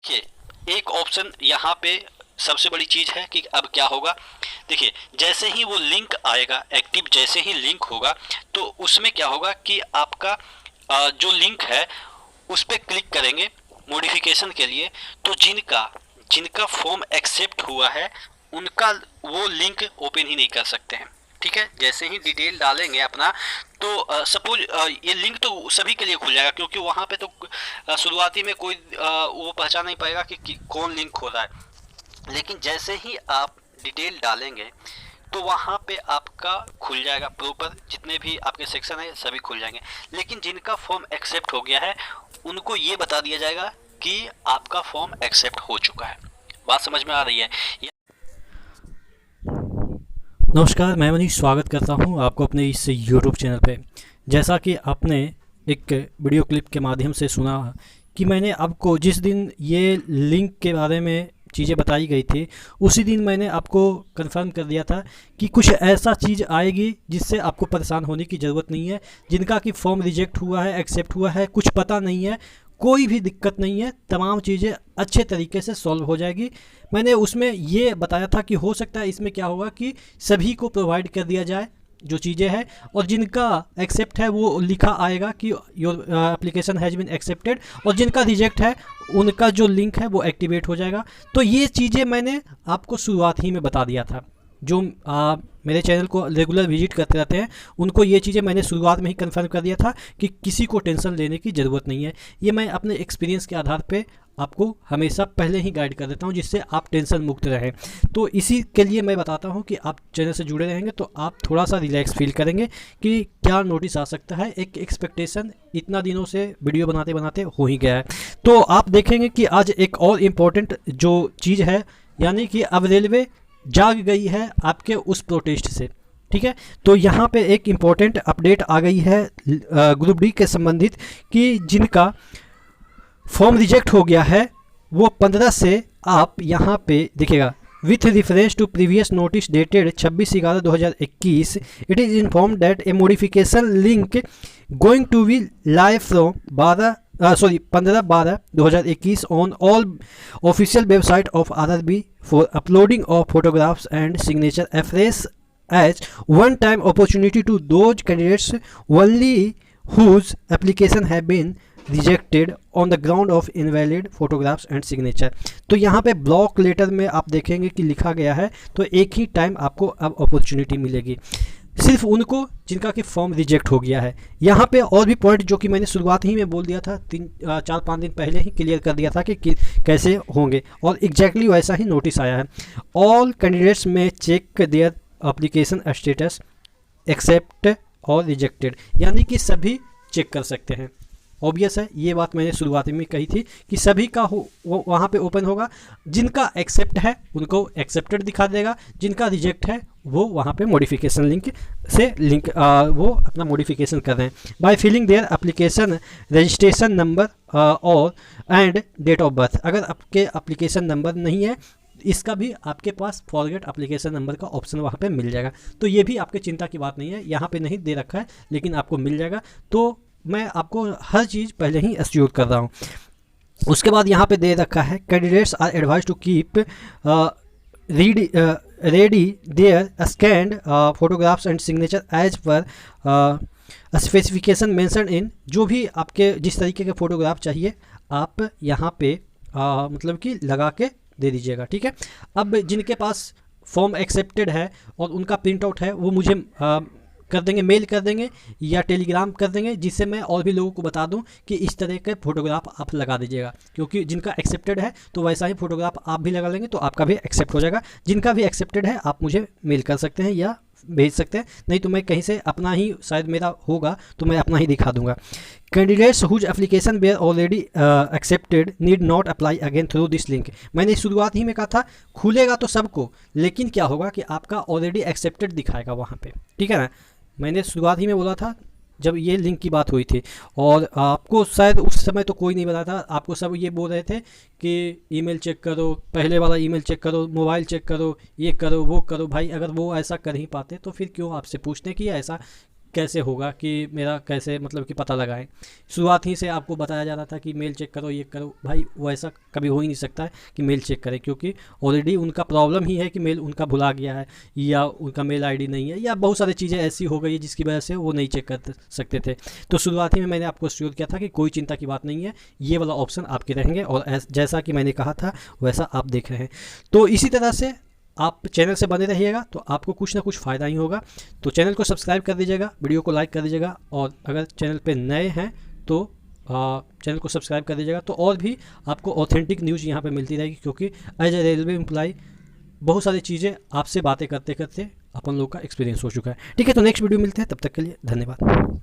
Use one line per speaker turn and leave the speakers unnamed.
देखिए, एक ऑप्शन यहाँ पे सबसे बड़ी चीज है कि अब क्या होगा। देखिए, जैसे ही वो लिंक आएगा एक्टिव, जैसे ही लिंक होगा तो उसमें क्या होगा कि आपका जो लिंक है उस पर क्लिक करेंगे मॉडिफिकेशन के लिए, तो जिनका जिनका फॉर्म एक्सेप्ट हुआ है उनका वो लिंक ओपन ही नहीं कर सकते हैं। ठीक है, जैसे ही डिटेल डालेंगे अपना तो सपोज ये लिंक तो सभी के लिए खुल जाएगा, क्योंकि वहाँ पे तो शुरुआती में कोई वो पहचान नहीं पाएगा कि कौन लिंक हो रहा है। लेकिन जैसे ही आप डिटेल डालेंगे तो वहाँ पे आपका खुल जाएगा प्रॉपर, जितने भी आपके सेक्शन है सभी खुल जाएंगे। लेकिन जिनका फॉर्म एक्सेप्ट हो गया है उनको ये बता दिया जाएगा कि आपका फॉर्म एक्सेप्ट हो चुका है। बात समझ में आ रही है?
नमस्कार, मैं मनीष स्वागत करता हूं आपको अपने इस यूट्यूब चैनल पे। जैसा कि आपने एक वीडियो क्लिप के माध्यम से सुना कि मैंने आपको जिस दिन ये लिंक के बारे में चीज़ें बताई गई थी, उसी दिन मैंने आपको कंफर्म कर दिया था कि कुछ ऐसा चीज़ आएगी जिससे आपको परेशान होने की ज़रूरत नहीं है। जिनका कि फॉर्म रिजेक्ट हुआ है, एक्सेप्ट हुआ है, कुछ पता नहीं है, कोई भी दिक्कत नहीं है, तमाम चीज़ें अच्छे तरीके से सॉल्व हो जाएगी। मैंने उसमें ये बताया था कि हो सकता है इसमें क्या होगा कि सभी को प्रोवाइड कर दिया जाए जो चीज़ें हैं, और जिनका एक्सेप्ट है वो लिखा आएगा कि your application has been accepted, और जिनका रिजेक्ट है उनका जो लिंक है वो एक्टिवेट हो जाएगा। तो ये चीज़ें मैंने आपको शुरुआत ही में बता दिया था। जो मेरे चैनल को रेगुलर विजिट करते रहते हैं उनको ये चीज़ें मैंने शुरुआत में ही कंफर्म कर दिया था कि किसी को टेंशन लेने की ज़रूरत नहीं है। ये मैं अपने एक्सपीरियंस के आधार पे आपको हमेशा पहले ही गाइड कर देता हूँ, जिससे आप टेंशन मुक्त रहें। तो इसी के लिए मैं बताता हूँ कि आप चैनल से जुड़े रहेंगे तो आप थोड़ा सा रिलैक्स फील करेंगे कि क्या नोटिस आ सकता है। एक एक्सपेक्टेशन इतना दिनों से वीडियो बनाते बनाते हो ही गया है। तो आप देखेंगे कि आज एक और इम्पोर्टेंट जो चीज़ है, यानी कि अब रेलवे जाग गई है आपके उस प्रोटेस्ट से। ठीक है, तो यहाँ पे एक इम्पॉर्टेंट अपडेट आ गई है ग्रुप डी के संबंधित कि जिनका फॉर्म रिजेक्ट हो गया है वो 15 से आप यहाँ पे देखिएगा, with reference to previous notice dated 26/11/2021 it is inform that a modification link going to be live from 15/12/2021 on all official website of RRB for uploading of photographs and signature afresh as one-time opportunity to those candidates only whose application have been rejected on the ground of invalid photographs and signature। तो यहाँ पे block letter में आप देखेंगे कि लिखा गया है, तो एक ही टाइम आपको अब अपॉर्चुनिटी मिलेगी सिर्फ उनको जिनका कि फॉर्म रिजेक्ट हो गया है। यहाँ पे और भी पॉइंट जो कि मैंने शुरुआत ही में बोल दिया था, 4-5 दिन पहले ही क्लियर कर दिया था कि कैसे होंगे, और एग्जैक्टली वैसा ही नोटिस आया है। All candidates may check their application status accept और रिजेक्टेड, यानी कि सभी चेक कर सकते हैं। ऑब्वियस है, ये बात मैंने शुरुआत में कही थी कि सभी का हो वो वहाँ पे ओपन होगा। जिनका एक्सेप्ट है उनको एक्सेप्टेड दिखा देगा, जिनका रिजेक्ट है वो वहाँ पे मॉडिफिकेशन लिंक से वो अपना मॉडिफिकेशन कर रहे हैं by filling their application registration number और एंड डेट ऑफ बर्थ। अगर आपके एप्लीकेशन नंबर नहीं है, इसका भी आपके पास फॉरगेट एप्लीकेशन नंबर का ऑप्शन वहाँ पे मिल जाएगा। तो ये भी आपके चिंता की बात नहीं है, यहाँ पे नहीं दे रखा है लेकिन आपको मिल जाएगा। तो मैं आपको हर चीज़ पहले ही एश्योर कर रहा हूँ। उसके बाद यहाँ पे दे रखा है candidates are advise to keep ready their scanned photographs and signature as per specification mention in. जो भी आपके जिस तरीके के फ़ोटोग्राफ चाहिए आप यहाँ पे मतलब कि लगा के दे दीजिएगा। ठीक है, अब जिनके पास फॉर्म एक्सेप्टेड है और उनका प्रिंट आउट है वो मुझे कर देंगे, मेल कर देंगे या टेलीग्राम कर देंगे, जिससे मैं और भी लोगों को बता दूं कि इस तरह के फ़ोटोग्राफ आप लगा दीजिएगा। क्योंकि जिनका एक्सेप्टेड है तो वैसा ही फ़ोटोग्राफ आप भी लगा लेंगे तो आपका भी एक्सेप्ट हो जाएगा। जिनका भी एक्सेप्टेड है आप मुझे मेल कर सकते हैं या भेज सकते हैं, नहीं तो मैं कहीं से अपना ही, शायद मेरा होगा तो मैं अपना ही दिखा दूंगा। Candidates whose application were already accepted need not apply again through this link. मैंने शुरुआत ही में कहा था खुलेगा तो सबको, लेकिन क्या होगा कि आपका ऑलरेडी एक्सेप्टेड दिखाएगा वहाँ पे। ठीक है ना, मैंने शुरुआत ही में बोला था जब ये लिंक की बात हुई थी, और आपको शायद उस समय तो कोई नहीं बताया था, आपको सब ये बोल रहे थे कि ईमेल चेक करो, पहले वाला ईमेल चेक करो, मोबाइल चेक करो, ये करो वो करो। भाई अगर वो ऐसा कर ही पाते तो फिर क्यों आपसे पूछते कि ऐसा कैसे होगा कि मेरा कैसे मतलब कि पता लगाएं। शुरुआत ही से आपको बताया जा रहा था कि मेल चेक करो, ये करो। भाई वैसा कभी हो ही नहीं सकता है कि मेल चेक करें, क्योंकि ऑलरेडी उनका प्रॉब्लम ही है कि मेल उनका भुला गया है, या उनका मेल आईडी नहीं है, या बहुत सारी चीज़ें ऐसी हो गई है जिसकी वजह से वो नहीं चेक कर सकते थे। तो शुरुआत ही में मैंने आपको श्योर किया था कि कोई चिंता की बात नहीं है, ये वाला ऑप्शन आपके रहेंगे, और जैसा कि मैंने कहा था वैसा आप देख रहे हैं। तो इसी तरह से आप चैनल से बने रहिएगा तो आपको कुछ ना कुछ फ़ायदा ही होगा। तो चैनल को सब्सक्राइब कर दीजिएगा, वीडियो को लाइक कर दीजिएगा, और अगर चैनल पे नए हैं तो चैनल को सब्सक्राइब कर दीजिएगा। तो और भी आपको ऑथेंटिक न्यूज़ यहाँ पे मिलती रहेगी, क्योंकि एज ए रेलवे एम्प्लॉय बहुत सारी चीज़ें आपसे बातें करते करते अपन लोग का एक्सपीरियंस हो चुका है। ठीक है, तो नेक्स्ट वीडियो मिलते हैं, तब तक के लिए धन्यवाद।